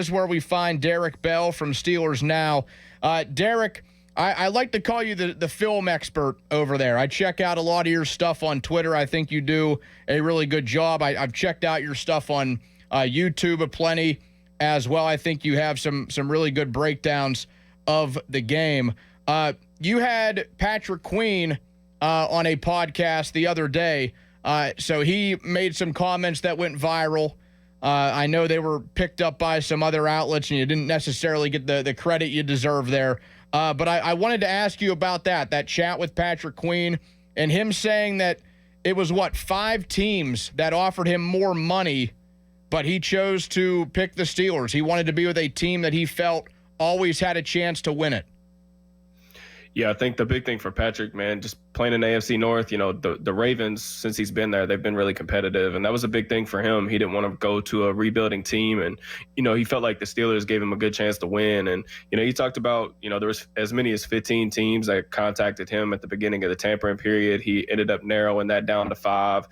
is where we find Derrick Bell from Steelers Now. Derrick, I like to call you the film expert over there. I check out a lot of your stuff on Twitter. I think you do a really good job. I've checked out your stuff on YouTube aplenty as well. I think you have some really good breakdowns of the game. You had Patrick Queen on a podcast the other day. So he made some comments that went viral. I know they were picked up by some other outlets, and you didn't necessarily get the credit you deserve there. But I wanted to ask you about that chat with Patrick Queen and him saying that it was, 5 teams that offered him more money, but he chose to pick the Steelers. He wanted to be with a team that he felt always had a chance to win it. Yeah, I think the big thing for Patrick, man, just playing in the AFC North, the Ravens, since he's been there, they've been really competitive. And that was a big thing for him. He didn't want to go to a rebuilding team. And, he felt like the Steelers gave him a good chance to win. And, he talked about, there was as many as 15 teams that contacted him at the beginning of the tampering period. He ended up narrowing that down to 5.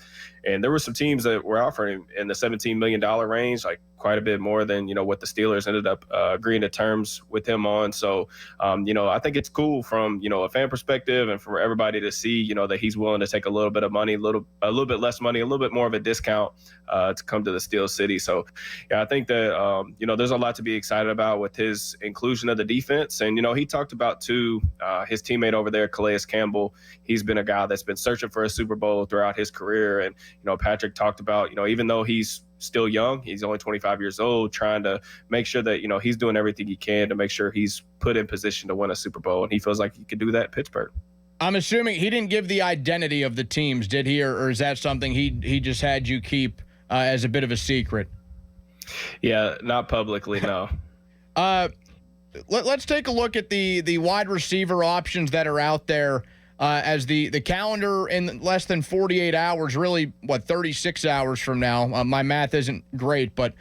And there were some teams that were offering in the $17 million range, like quite a bit more than, what the Steelers ended up agreeing to terms with him on. So, I think it's cool from, a fan perspective and for everybody to see, that he's willing to take a little bit of money, a little bit less money, a little bit more of a discount to come to the Steel City. So, yeah, I think that, there's a lot to be excited about with his inclusion of the defense. And, he talked about, too, his teammate over there, Calais Campbell. He's been a guy that's been searching for a Super Bowl throughout his career. And, Patrick talked about, even though he's still young, he's only 25 years old, trying to make sure that, he's doing everything he can to make sure he's put in position to win a Super Bowl. And he feels like he could do that at Pittsburgh. I'm assuming he didn't give the identity of the teams, did he? Or is that something he just had you keep as a bit of a secret? Yeah, not publicly, no. Let's take a look at the wide receiver options that are out there as the calendar in less than 48 hours, really, 36 hours from now. My math isn't great, but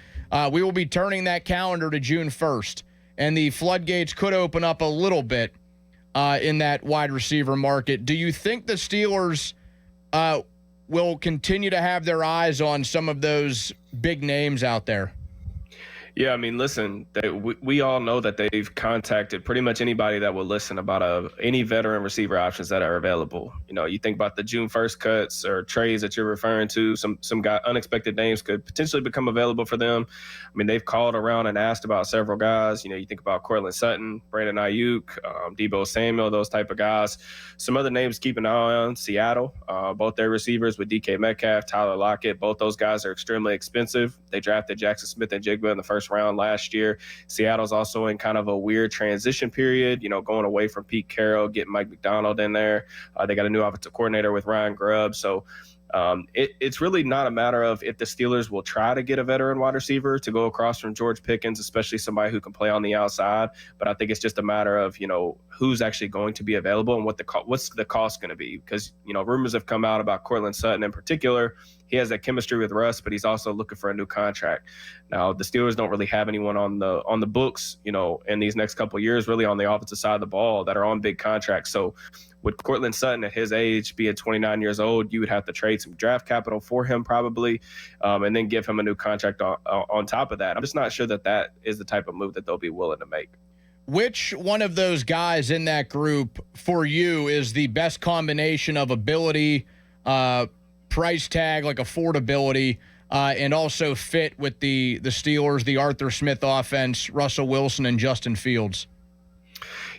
we will be turning that calendar to June 1st, and the floodgates could open up a little bit in that wide receiver market. Do you think the Steelers will continue to have their eyes on some of those big names out there? Yeah, I mean, listen, we all know that they've contacted pretty much anybody that will listen about any veteran receiver options that are available. You think about the June 1st cuts or trades that you're referring to, some guy, unexpected names could potentially become available for them. I mean, they've called around and asked about several guys. You think about Cortland Sutton, Brandon Ayuk, Deebo Samuel, those type of guys. Some other names keep an eye on: Seattle, both their receivers with DK Metcalf, Tyler Lockett. Both those guys are extremely expensive. They drafted Jackson Smith and Jigba in the first round last year. Seattle's also in kind of a weird transition period, going away from Pete Carroll, getting Mike McDonald in there. They got a new offensive coordinator with Ryan Grubb. So it's really not a matter of if the Steelers will try to get a veteran wide receiver to go across from George Pickens, especially somebody who can play on the outside. But I think it's just a matter of, who's actually going to be available and what's the cost going to be. Because, rumors have come out about Cortland Sutton in particular. He has that chemistry with Russ, but he's also looking for a new contract. Now, the Steelers don't really have anyone on the books, in these next couple of years, really on the offensive side of the ball that are on big contracts. So with Cortland Sutton at his age, being 29 years old, you would have to trade some draft capital for him probably, and then give him a new contract on top of that. I'm just not sure that is the type of move that they'll be willing to make. Which one of those guys in that group for you is the best combination of ability, price tag, like affordability, and also fit with the Steelers, the Arthur Smith offense, Russell Wilson, and Justin Fields?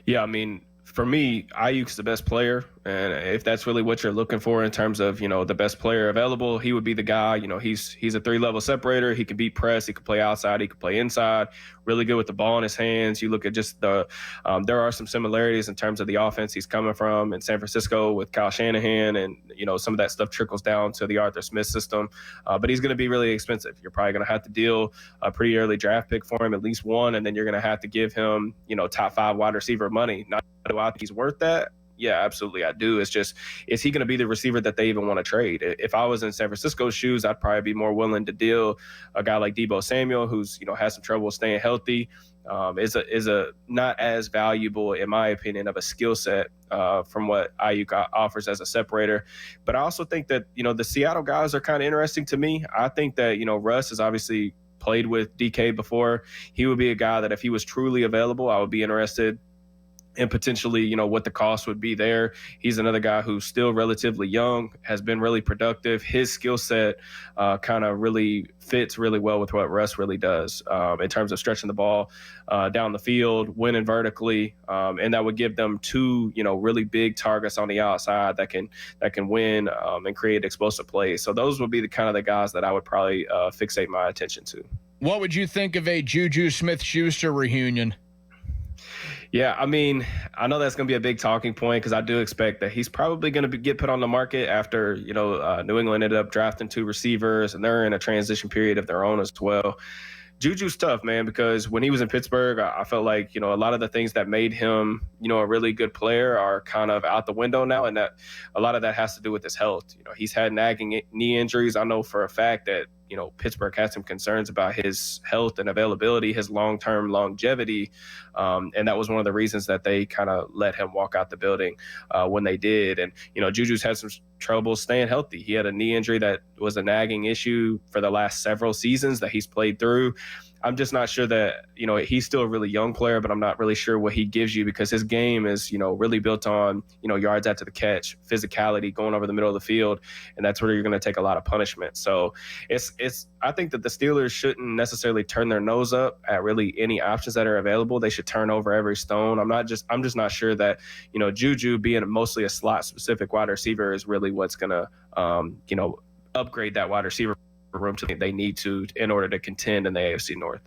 Yeah, I mean, for me, Ayuk's the best player. And if that's really what you're looking for in terms of, the best player available, he would be the guy. He's a 3-level separator. He can beat press. He can play outside. He can play inside. Really good with the ball in his hands. You look at just there are some similarities in terms of the offense he's coming from in San Francisco with Kyle Shanahan. And, some of that stuff trickles down to the Arthur Smith system. But he's going to be really expensive. You're probably going to have to deal a pretty early draft pick for him, at least one. And then you're going to have to give him, top 5 wide receiver money. Not do I think he's worth that? Yeah, absolutely, I do. It's just, is he going to be the receiver that they even want to trade? If I was in San Francisco's shoes, I'd probably be more willing to deal a guy like Deebo Samuel, who's has some trouble staying healthy. Is a not as valuable, in my opinion, of a skill set from what Ayuk offers as a separator. But I also think that the Seattle guys are kind of interesting to me. I think that Russ is obviously played with DK before. He would be a guy that if he was truly available, I would be interested and potentially, what the cost would be there. He's another guy who's still relatively young, has been really productive. His skill set kind of really fits really well with what Russ really does in terms of stretching the ball down the field, winning vertically, and that would give them two, really big targets on the outside that can win and create explosive plays. So those would be the guys that I would probably fixate my attention to. What would you think of a Juju Smith-Schuster reunion? Yeah, I mean, I know that's going to be a big talking point because I do expect that he's probably going to get put on the market after, New England ended up drafting 2 receivers, and they're in a transition period of their own as well. Juju's tough, man, because when he was in Pittsburgh, I felt like, a lot of the things that made him, a really good player are kind of out the window now. And that a lot of that has to do with his health. He's had nagging knee injuries. I know for a fact that, Pittsburgh had some concerns about his health and availability, his long-term longevity. And that was one of the reasons that they kind of let him walk out the building when they did. And, Juju's had some trouble staying healthy. He had a knee injury that was a nagging issue for the last several seasons that he's played through. I'm just not sure that, he's still a really young player, but I'm not really sure what he gives you because his game is, really built on, yards after the catch, physicality, going over the middle of the field. And that's where you're going to take a lot of punishment. So I think that the Steelers shouldn't necessarily turn their nose up at really any options that are available. They should turn over every stone. I'm just not sure that, Juju being mostly a slot specific wide receiver is really what's going to, upgrade that wide receiver room to they need to in order to contend in the AFC North.